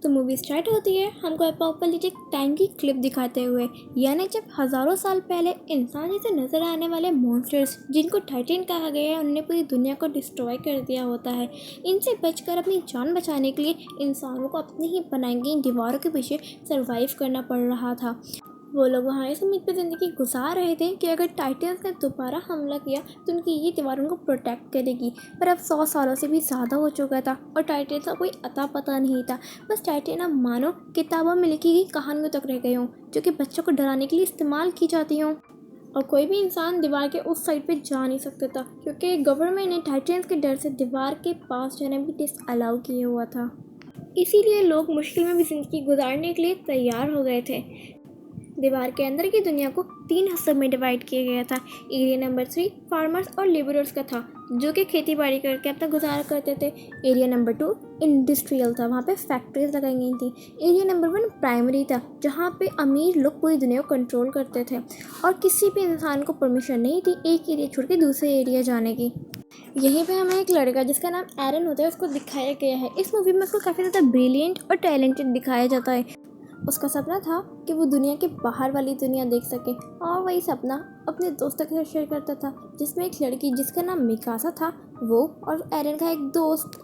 तो movie start होती है हमको अपोकलिप्टिक टाइम की क्लिप दिखाते हुए, यानी जब हज़ारों साल पहले इंसान जैसे नज़र आने वाले मॉन्स्टर्स जिनको टाइटन कहा गया है उन्होंने पूरी दुनिया को डिस्ट्रॉय कर दिया होता है। इनसे बचकर अपनी जान बचाने के लिए इंसानों को अपनी ही बनाई गई दीवारों के पीछे सर्वाइव करना पड़ रहा था। वो लोग वहाँ इस उम्मीद पर ज़िंदगी गुजार रहे थे कि अगर टाइटन्स ने दोबारा हमला किया तो उनकी ये दीवार उनको प्रोटेक्ट करेगी। पर अब 100 सालों से भी ज़्यादा हो चुका था और टाइटन्स का कोई अता पता नहीं था। बस टाइटन अब मानो किताबों में लिखी गई कहानियों तक रह गए हों, जो कि बच्चों को डराने के लिए इस्तेमाल की जाती हों। और कोई भी इंसान दीवार के उस साइड पे जा नहीं सकता था, क्योंकि गवर्नमेंट ने टाइटन्स के डर से दीवार के पास जाना भी डिसअलाउ किया हुआ था। इसीलिए लोग मुश्किल में भी ज़िंदगी गुजारने के लिए तैयार हो गए थे। दीवार के अंदर की दुनिया को 3 हिस्सों में डिवाइड किया गया था। एरिया नंबर 3 फार्मर्स और लेबरर्स का था, जो कि खेती बाड़ी करके अपना गुजारा करते थे। एरिया नंबर 2 इंडस्ट्रियल था, वहाँ पे फैक्ट्रीज लगाई गई थी। एरिया नंबर 1 प्राइमरी था, जहाँ पे अमीर लोग पूरी दुनिया को कंट्रोल करते थे और किसी भी इंसान को परमिशन नहीं थी एक एरिया छोड़ के दूसरे एरिया जाने की। यहीं पे हमें एक लड़का जिसका नाम एरन होता है उसको दिखाया गया है। इस मूवी में उसको काफ़ी ज़्यादा ब्रिलियंट और टैलेंटेड दिखाया जाता है। उसका सपना था कि वो दुनिया के बाहर वाली दुनिया देख सके, और वही सपना अपने दोस्तों के साथ शेयर करता था, जिसमें एक लड़की जिसका नाम मिकासा था, वो और एरन का एक दोस्त।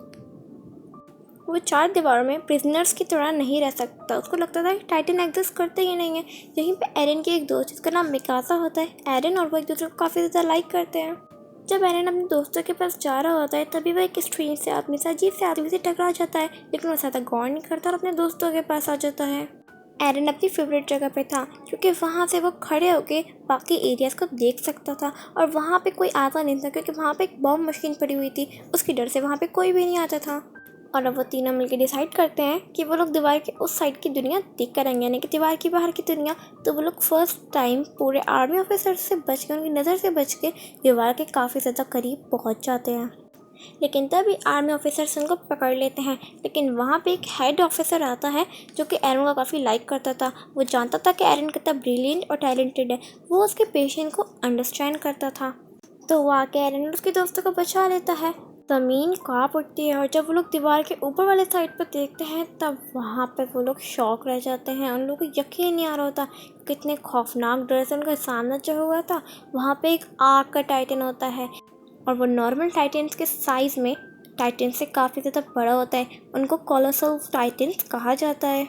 वो 4 दीवारों में प्रिजनर्स की तरह नहीं रह सकता। उसको लगता था कि टाइटन एग्जिस्ट करते ही नहीं है। यहीं पे एरन की एक दोस्त जिसका नाम मिकासा होता है, एरन और वो एक दूसरे को काफ़ी ज़्यादा लाइक करते हैं। जब एरन अपने दोस्तों के पास जा रहा होता है तभी वह एक स्ट्रेंज से आदमी से अजीब से आदमी से टकरा जाता है, लेकिन वो ज़्यादा गौर नहीं करता और अपने दोस्तों के पास आ जाता है। एरन अपनी फेवरेट जगह पे था, क्योंकि वहाँ से वो खड़े होके बाकी एरियाज़ को देख सकता था और वहाँ पे कोई आता नहीं था, क्योंकि वहाँ पे एक बॉम्ब मशीन पड़ी हुई थी। उसकी डर से वहाँ पे कोई भी नहीं आता था। और अब वो तीनों मिलकर डिसाइड करते हैं कि वो लोग दीवार के उस साइड की दुनिया देख कर आएंगे, यानी कि दीवार के बाहर की दुनिया। तो वो लोग फर्स्ट टाइम पूरे आर्मी ऑफिसर से बच के, उनकी नज़र से बच के दीवार के काफ़ी ज़्यादा करीब पहुँच जाते हैं। लेकिन तभी आर्मी ऑफिसर्स उनको पकड़ लेते हैं। लेकिन वहाँ पे एक हेड ऑफिसर आता है जो कि एरन का काफ़ी लाइक करता था। वो जानता था कि एरन कितना ब्रिलियंट और टैलेंटेड है। वो उसके पेशेंट को अंडरस्टैंड करता था। तो वो आके एरन और उसके दोस्तों को बचा लेता है। ज़मीन काँप उठती है और जब वो लोग दीवार के ऊपर वाले साइड पर देखते हैं तब वहाँ पे वो लोग शॉक रह जाते हैं। उन लोगों को यकीन नहीं आ रहा होता कितने खौफनाक डर से उनका सामना जो हुआ था। वहाँ पे एक आग का टाइटन होता है और वो नॉर्मल टाइटन्स के साइज़ में टाइटन्स से काफ़ी ज़्यादा बड़ा होता है। उनको कोलोसल टाइटन्स कहा जाता है।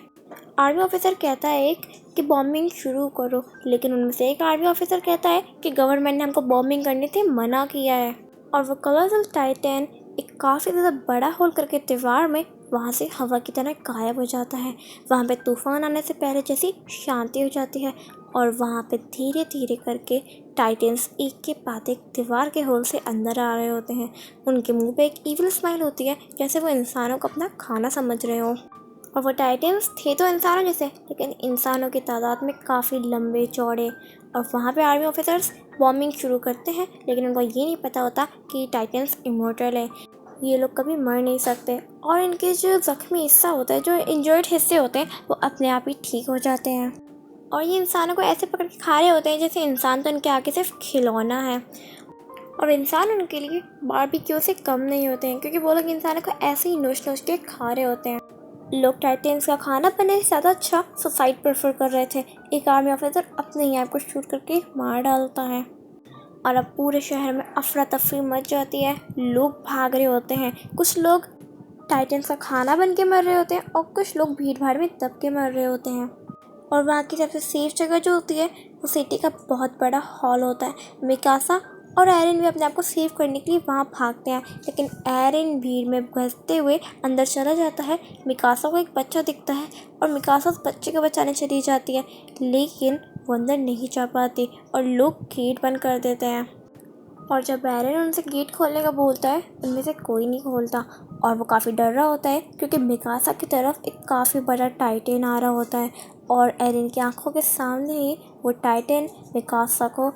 आर्मी ऑफिसर कहता है एक कि बॉम्बिंग शुरू करो, लेकिन उनमें से एक आर्मी ऑफिसर कहता है कि गवर्नमेंट ने हमको बॉम्बिंग करने से मना किया है। और वो कोलोसल टाइटन एक काफ़ी ज़्यादा बड़ा होल करके दीवार में वहाँ से हवा की तरह गायब हो जाता है। वहाँ पे तूफान आने से पहले जैसी शांति हो जाती है और वहाँ पे धीरे धीरे करके टाइटन्स एक के बाद एक दीवार के होल से अंदर आ रहे होते हैं। उनके मुंह पे एक इविल स्माइल होती है, जैसे वो इंसानों को अपना खाना समझ रहे हों। और वो टाइटन्स थे तो इंसानों जैसे, लेकिन इंसानों की तादाद में काफ़ी लंबे चौड़े। और वहाँ पे आर्मी ऑफिसर्स बॉम्बिंग शुरू करते हैं, लेकिन उनको ये नहीं पता होता कि टाइटन्स इमॉर्टल है, ये लोग कभी मर नहीं सकते। और इनके जो ज़ख्मी हिस्सा होता है, जो इंजर्ड हिस्से होते हैं, वो अपने आप ही ठीक हो जाते हैं। और ये इंसानों को ऐसे पकड़ के खा रहे होते हैं जैसे इंसान तो इनके आगे सिर्फ खिलौना है। और इंसान उनके लिए बारबेक्यू से कम नहीं होते हैं, क्योंकि वो लोग इंसानों को ऐसे ही नोच नोच के खा रहे होते हैं। लोग टाइटन्स का खाना बनने से ज़्यादा अच्छा सुसाइड प्रेफर कर रहे थे। एक आर्मी ऑफिसर अपने ही आप को शूट करके मार डालता है और अब पूरे शहर में अफरा तफरी मच जाती है। लोग भाग रहे होते हैं, कुछ लोग टाइटन्स का खाना बन के मर रहे होते हैं और कुछ लोग भीड़ भाड़ में दब के मर रहे होते हैं। और वहाँ की सबसे सेफ जगह जो होती है वो सिटी का बहुत बड़ा हॉल होता है। मिकासा और एरन भी अपने आप को सेव करने के लिए वहाँ भागते हैं, लेकिन एरन भीड़ में घुसते हुए अंदर चला जाता है। मिकासा को एक बच्चा दिखता है और मिकासा उस बच्चे को बचाने चली जाती है, लेकिन वो अंदर नहीं जा पाती और लोग गेट बंद कर देते हैं। और जब एरन उनसे गेट खोलने का बोलता है, उनमें से कोई नहीं खोलता और वो काफ़ी डर रहा होता है, क्योंकि मिकासा की तरफ एक काफ़ी बड़ा टाइटन आ रहा होता है और एरन की आंखों के सामने ही वो टाइटन मिकासा को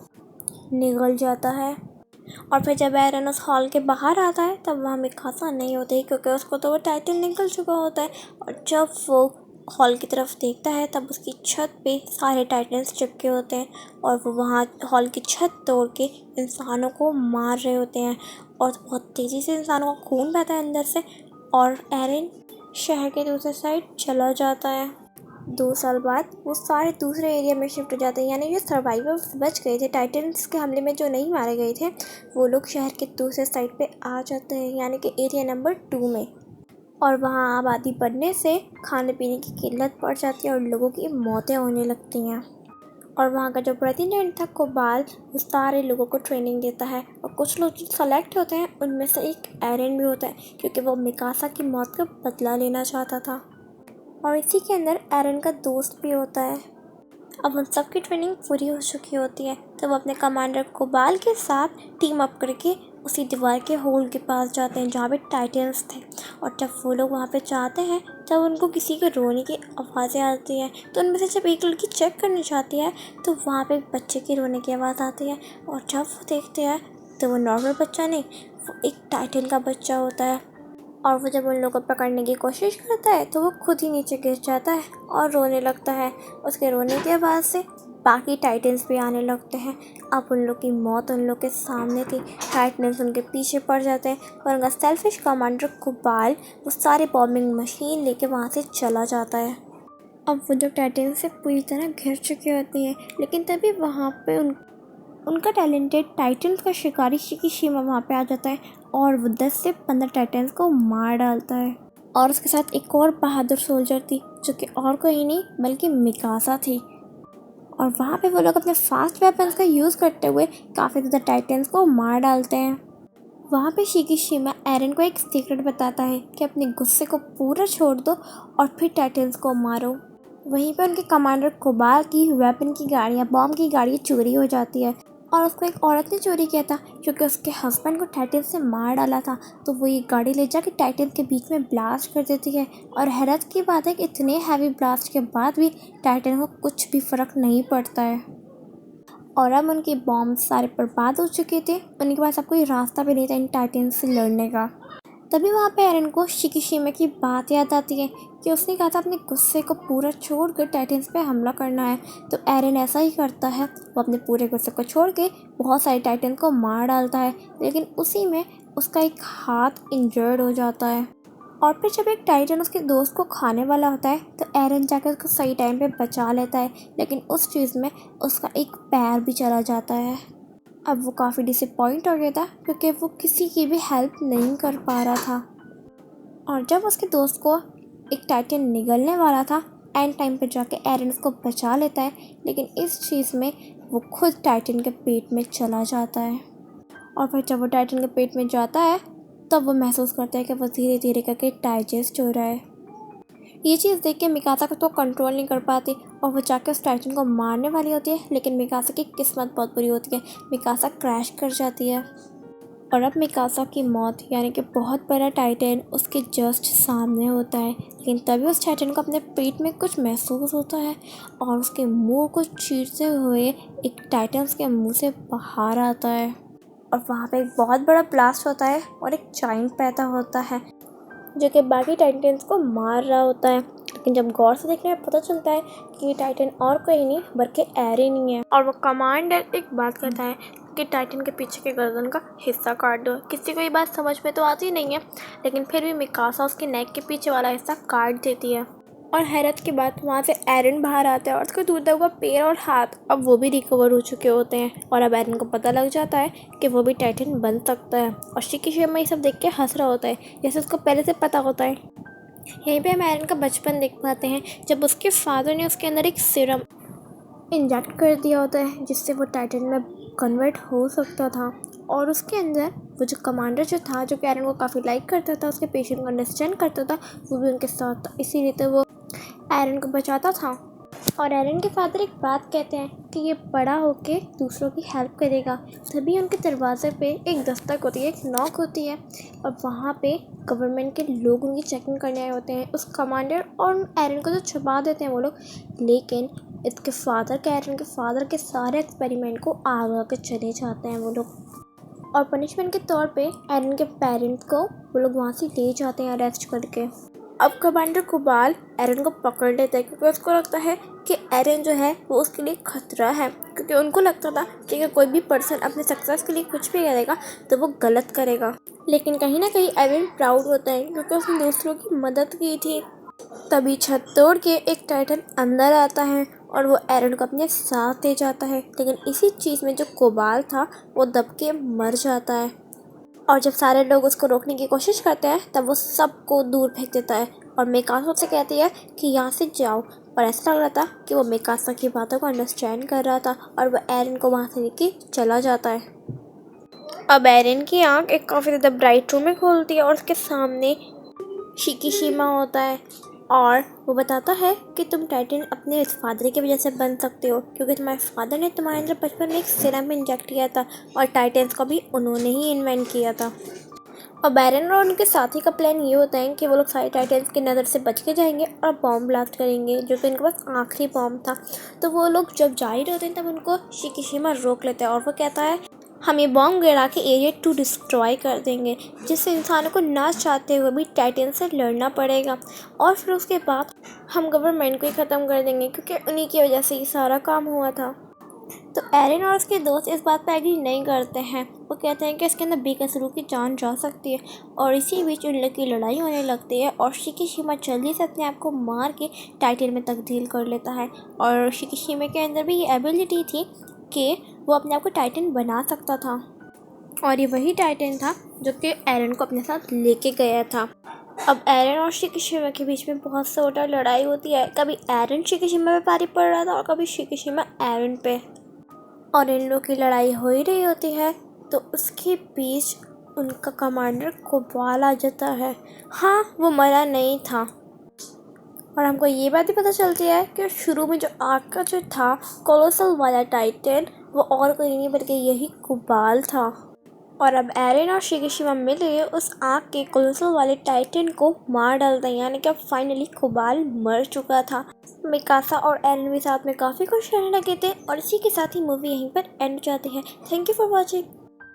निगल जाता है। और फिर जब एरन उस हॉल के बाहर आता है तब वहाँ मिकासा नहीं होता है, क्योंकि उसको तो वो टाइटन निकल चुका होता है। और जब वो हॉल की तरफ देखता है तब उसकी छत पे सारे टाइटन्स चिपके होते हैं और वो वहाँ हॉल की छत तोड़ के इंसानों को मार रहे होते हैं और बहुत तेज़ी से इंसानों का खून बहता है अंदर से। और एरन शहर के दूसरे साइड चला जाता है। 2 साल बाद वो सारे दूसरे एरिया में शिफ्ट हो जाते हैं, यानी जो सर्वाइवर्स बच गए थे टाइटन्स के हमले में, जो नहीं मारे गए थे, वो लोग शहर के दूसरे साइड पे आ जाते हैं, यानी कि एरिया नंबर 2 में। और वहाँ आबादी बढ़ने से खाने पीने की किल्लत पड़ जाती है और लोगों की मौतें होने लगती हैं। और वहाँ का जो प्रेसिडेंट था कोबाल, वो सारे लोगों को ट्रेनिंग देता है और कुछ लोग जो सेलेक्ट होते हैं उनमें से एक एरन भी होता है, क्योंकि वो मिकासा की मौत का बदला लेना चाहता था। और इसी के अंदर एरन का दोस्त भी होता है। अब उन सब की ट्रेनिंग पूरी हो चुकी होती है, तो वो अपने कमांडर कोबाल के साथ टीम अप करके उसी दीवार के होल के पास जाते हैं जहाँ पे टाइटन्स थे। और जब वो लोग वहाँ पे जाते हैं, जब उनको किसी के रोने की आवाज़ें आती हैं, तो उनमें से जब एक लड़की चेक करनी चाहती है तो वहाँ पे एक बच्चे की रोने की आवाज़ आती है। और जब वो देखते हैं तो वो नॉर्मल बच्चा नहीं, वो एक टाइटन का बच्चा होता है। और वो जब उन लोगों को पकड़ने की कोशिश करता है तो वो खुद ही नीचे गिर जाता है और रोने लगता है। उसके रोने की आवाज़ से बाकी टाइटन्स भी आने लगते हैं। अब उन लोग की मौत उन लोग के सामने थी। टाइटन्स उनके पीछे पड़ जाते हैं और उनका सेल्फिश कमांडर कोबाल वो सारे बॉम्बिंग मशीन लेके वहाँ से चला जाता है। अब वो जो टाइटन्स से पूरी तरह घिर चुकी होती हैं, लेकिन तभी वहाँ पे उनका टैलेंटेड टाइटन्स का शिकारी शिकीशिमा वहाँ पे आ जाता है और वो 10 से 15 टाइटन्स को मार डालता है। और उसके साथ एक और बहादुर सोल्जर थी, जो कि और कोई नहीं बल्कि मिकासा थी। और वहाँ पे वो लोग अपने फास्ट वेपन्स का यूज़ करते हुए काफ़ी ज़्यादा टाइटन्स को मार डालते हैं। वहाँ पे शिकीशिमा एरन को एक सीक्रेट बताता है कि अपने गुस्से को पूरा छोड़ दो और फिर टाइटन्स को मारो। वहीं पे उनके कमांडर कोबाल की वेपन की गाड़ियाँ, बॉम्ब की गाड़ियाँ चोरी हो जाती है। और उसको एक औरत ने चोरी किया था, क्योंकि उसके हस्बैंड को टाइटन से मार डाला था। तो वो ये गाड़ी ले जाके टाइटन के बीच में ब्लास्ट कर देती है। और हैरत की बात है कि इतने हैवी ब्लास्ट के बाद भी टाइटन को कुछ भी फ़र्क नहीं पड़ता है। और अब उनके बॉम्ब सारे बर्बाद हो चुके थे, उनके पास अब कोई रास्ता भी नहीं था इन टाइटन से लड़ने का। तभी वहाँ पे एरन को शिकीशिमा की बात याद आती है कि उसने कहा था अपने गुस्से को पूरा छोड़ कर टाइटन्स पे हमला करना है। तो एरन ऐसा ही करता है, वो अपने पूरे गुस्से को छोड़ के बहुत सारे टाइटन को मार डालता है। लेकिन उसी में उसका एक हाथ इंजर्ड हो जाता है। और फिर जब एक टाइटन उसके दोस्त को खाने वाला होता है तो एरन जाकर उसको सही टाइम पे बचा लेता है, लेकिन उस चीज़ में उसका एक पैर भी चला जाता है। अब वो काफ़ी डिसअपॉइंट हो गया था, क्योंकि वो किसी की भी हेल्प नहीं कर पा रहा था। और जब उसके दोस्त को एक टाइटन निगलने वाला था, एंड टाइम पे जाके एरन उसको बचा लेता है, लेकिन इस चीज़ में वो खुद टाइटन के पेट में चला जाता है। और फिर जब वो टाइटन के पेट में जाता है तब वो महसूस करता है कि वो धीरे धीरे करके डाइजेस्ट हो रहा है। ये चीज़ देख के मिकासा को तो कंट्रोल नहीं कर पाती और वो जाके उस टाइटन को मारने वाली होती है, लेकिन मिकासा की किस्मत बहुत बुरी होती है। मिकासा क्रैश कर जाती है और अब मिकासा की मौत, यानी कि बहुत बड़ा टाइटन उसके जस्ट सामने होता है। लेकिन तभी उस टाइटन को अपने पेट में कुछ महसूस होता है और उसके मुंह को चीरते हुए एक टाइटन उसके मुंह से बाहर आता है। और वहाँ पे एक बहुत बड़ा ब्लास्ट होता है और एक जायंट पैदा होता है, जो कि बाकी टाइटन्स को मार रहा होता है। लेकिन जब गौर से देखने में पता चलता है कि ये टाइटन और कोई नहीं बल्कि एरन ही है। और वो कमांडर एक बात करता है कि टाइटन के पीछे के गर्दन का हिस्सा काट दो। किसी को ये बात समझ में तो आती नहीं है, लेकिन फिर भी मिकासा उसके नेक के पीछे वाला हिस्सा काट देती है। और हैरत की बात, वहाँ से एरन बाहर आता है और उसका टूटा हुआ पैर और हाथ अब वो भी रिकवर हो चुके होते हैं। और अब एरन को पता लग जाता है कि वो भी टाइटन बन सकता है। और शिकीशिमा ये सब देख के हंस रहा होता है, जैसे उसको पहले से पता होता है। यहीं पे हम एरन का बचपन देख पाते हैं, जब उसके फादर ने उसके अंदर एक सीरम इंजेक्ट कर दिया होता है, जिससे वो टाइटन में कन्वर्ट हो सकता था। और उसके अंदर वो जो कमांडर जो था, जो कि एरन को काफ़ी लाइक करता था, उसके पेशेंट को अंडरस्टैंड करता था, वो भी उनके साथ था, इसीलिए तो वो एरन को बचाता था। और एरन के फादर एक बात कहते हैं कि ये बड़ा होके दूसरों की हेल्प करेगा। तभी उनके दरवाजे पे एक दस्तक होती है, एक नॉक होती है, और वहाँ पे गवर्नमेंट के लोग उनकी चेकिंग करने आए होते हैं। उस कमांडर और एरन को तो छुपा देते हैं वो लोग, लेकिन इसके फादर के, एरन के फादर के सारे एक्सपेरिमेंट को आगा के चले जाते हैं वो लोग। और पनिशमेंट के तौर पे एरन के पेरेंट्स को वो लोग वहाँ से ले जाते हैं अरेस्ट करके। अब कमांडर कोबाल एरन को पकड़ लेता है क्योंकि उसको लगता है कि एरन जो है वो उसके लिए खतरा है, क्योंकि उनको लगता था कि अगर कोई भी पर्सन अपने सक्सेस के लिए कुछ भी करेगा तो वो गलत करेगा। लेकिन कहीं ना कहीं एरन प्राउड होता है क्योंकि उसने दूसरों की मदद की थी। तभी छत तोड़ के एक टाइटन अंदर आता है और वो एरन को अपने साथ ले जाता है, लेकिन इसी चीज़ में जो कोबाल था वो दब के मर जाता है। और जब सारे लोग उसको रोकने की कोशिश करते हैं तब वो सबको दूर फेंक देता है और मेकासा से कहती है कि यहाँ से जाओ। और ऐसा लग रहा था कि वो मेकासा की बातों को अंडरस्टैंड कर रहा था और वो एरन को वहाँ से लेके चला जाता है। अब एरन की आँख एक काफ़ी ज़्यादा ब्राइट रूम में खुलती है और उसके सामने शिकीशिमा होता है और वो बताता है कि तुम टाइटन अपने फादर की वजह से बन सकते हो, क्योंकि तुम्हारे फादर ने तुम्हारे अंदर बचपन में एक सीरम इंजेक्ट किया था और टाइटन्स को भी उन्होंने ही इन्वेंट किया था। और बैरन और उनके साथी का प्लान ये होता है कि वो लोग सारे टाइटन्स की नज़र से बच के जाएंगे और बॉम्ब ब्लास्ट करेंगे, जो कि उनके पास आखिरी बॉम्ब था। तो वो लोग जब जा ही होते हैं तब उनको शिकीशिमा रोक लेता है और वो कहता है हम ये बॉम्ब गिरा के एरिया 2 डिस्ट्रॉय कर देंगे, जिससे इंसानों को ना चाहते हुए भी टाइटन से लड़ना पड़ेगा। और फिर उसके बाद हम गवर्नमेंट को ही ख़त्म कर देंगे, क्योंकि उन्हीं की वजह से ये सारा काम हुआ था। तो एरन और उसके दोस्त इस बात पर एग्री नहीं करते हैं। वो कहते हैं कि इसके अंदर बेकसूरों की जान जा सकती है। और इसी बीच उन लोग की लड़ाई होने लगती है और शिकीशिमा जल्दी से अपने आप को मार के टाइटन में तब्दील कर लेता है। और शिकीशिमा के अंदर भी ये एबिलिटी थी कि वो अपने आप को टाइटन बना सकता था। और ये वही टाइटन था जो कि एरन को अपने साथ लेके गया था। अब एरन और शिकीशिमा के बीच में बहुत ज़्यादा लड़ाई होती है। कभी एरन शिकीशिमा पे भारी पड़ रहा था और कभी शिकीशिमा एरन पे। और इन लोगों की लड़ाई हो ही रही होती है तो उसके बीच उनका कमांडर कोबाल आ जाता है। हाँ, वो मरा नहीं था। और हमको ये बात भी पता चलती है कि शुरू में जो आग का जो था कोलोसल वाला टाइटन, वो और कोई नहीं बल्कि यही कोबाल था। और अब एरन और शिकीशिमा मिले उस आग के कोलोसल वाले टाइटन को मार डालते हैं, यानी कि अब फाइनली कोबाल मर चुका था। मिकासा और एरन भी साथ में काफ़ी खुश रहने लगे थे और इसी के साथ ही मूवी यहीं पर एंड जाती है। Thank you for watching.